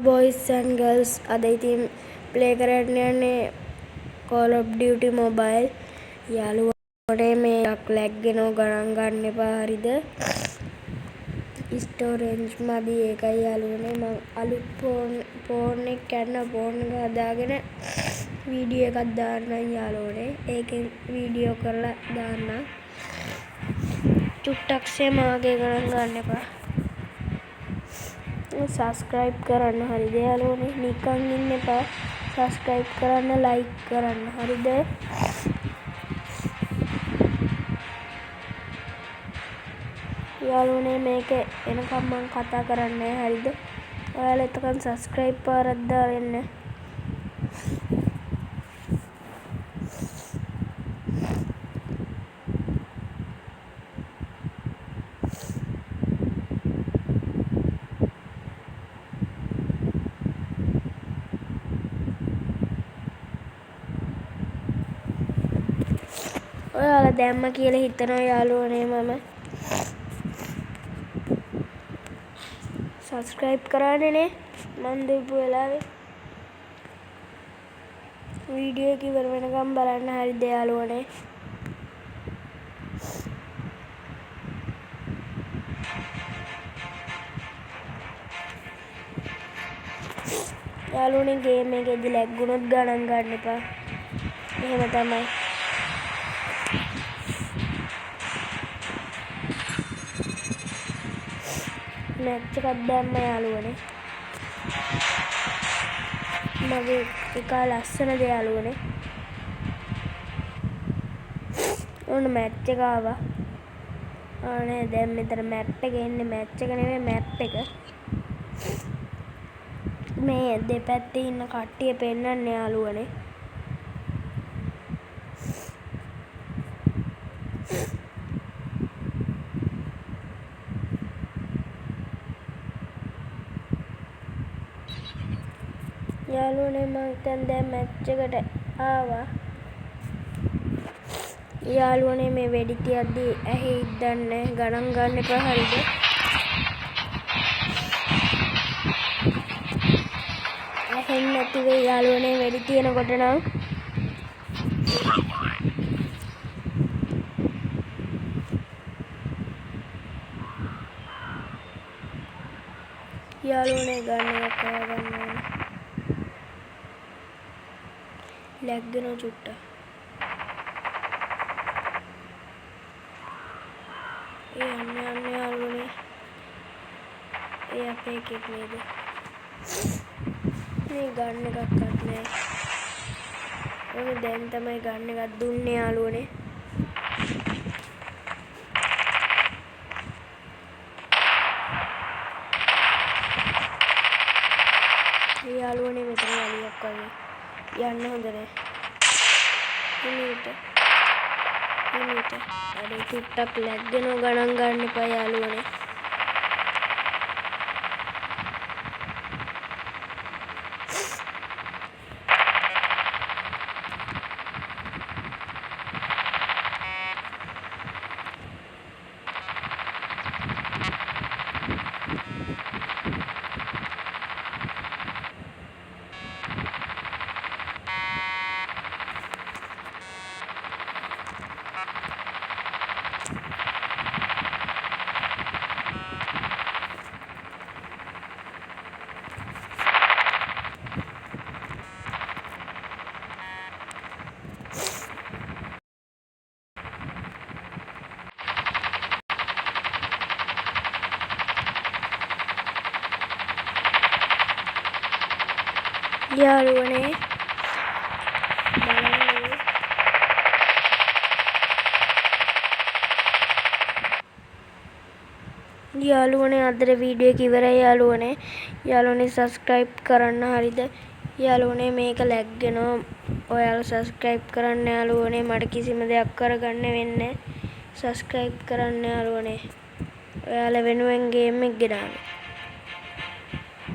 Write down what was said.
boys and girls අද ඉතින් play කරන්න යන්නේ Call of Duty Mobile යාළුවනේ මේ ලැග් වෙනව ගණන් ගන්න එපා හරිද ස්ටෝරේජ් මදි ඒකයි යාළුවනේ මම අලුත් ෆෝන් එක ගන්න ෆෝන් එක හදාගෙන වීඩියෝ එකක් දාන්නම් යාළුවනේ ඒකෙන් වීඩියෝ කරලා දාන්නම් චුට්ටක් සේමාගේ ගණන් ගන්න එපා सब्सक्राइब करना हरिदे यालोने निकन इन्ने पा सब्सक्राइब करना लाइक करना हरिदे यालोने මේක එනකම් මම කතා කරන්නේ හරිද ඔයාලා එතකන් සබ්ස්ක්‍රයිබ් පාරක් දාන්න ඔයාලා දැම්ම කියලා හිතනවා යාළුවනේ මම සබ්ස්ක්‍රයිබ් කරානේ නේ මම දීපු වෙලාවේ වීඩියෝ එක ඉවර වෙනකම් බලන්න හරිද යාළුවනේ යාළුවනේ ගේම් එකේදී ලැග් වුණොත් ගණන් ගන්න එපා එහෙම තමයි मैच එකක් දැම්ම යාළුවනේ මගේ එක ලස්සනද යාළුවනේ ඕන මැච් එක ආවා ආනේ දැන් මෙතන මැප් එක එන්නේ මැච් එක නෙමෙයි මැප් එක මේ දෙපැත්තේ ඉන්න කට්ටිය පෙන්නන්නේ යාළුවනේ යාළුවනේ මම දැන් මැච් එකට ආවා යාළුවනේ මේ වෙඩි තියද්දි ඇහි ඉද්දන්නේ ගණන් ගන්න එපා හරිද ඇහෙන්නේ නැති වෙයි යාළුවනේ වෙඩි තියනකොට නම් යාළුවනේ ගන්න එක ගන්න लैग देना चुट्टा ये अन्य अन्य आलूने ये आप एक में दे ये गाड़ने का काटने उन्हें देन तमें गाड़ने का दूने आलूने ये आलूने में तो वाली आपका යන්න හොඳනේ ඉනිට අර චුට්ටක් ලැග් වෙනව ගණන් ගන්න එපා යාළුවනේ යාළුවනේ යාළුවනේ අදට වීඩියෝ එක ඉවරයි යාළුවනේ සබ්ස්ක්‍රයිබ් කරන්න හරිද යාළුවනේ මේක ලැග් වෙනවා ඔයාලා සබ්ස්ක්‍රයිබ් කරන්න යාළුවනේ මට කිසිම දෙයක් කරගන්න වෙන්නේ සබ්ස්ක්‍රයිබ් කරන්න යාළුවනේ ඔයාලා වෙනුවෙන් ගේම් එක ගෙනාවේ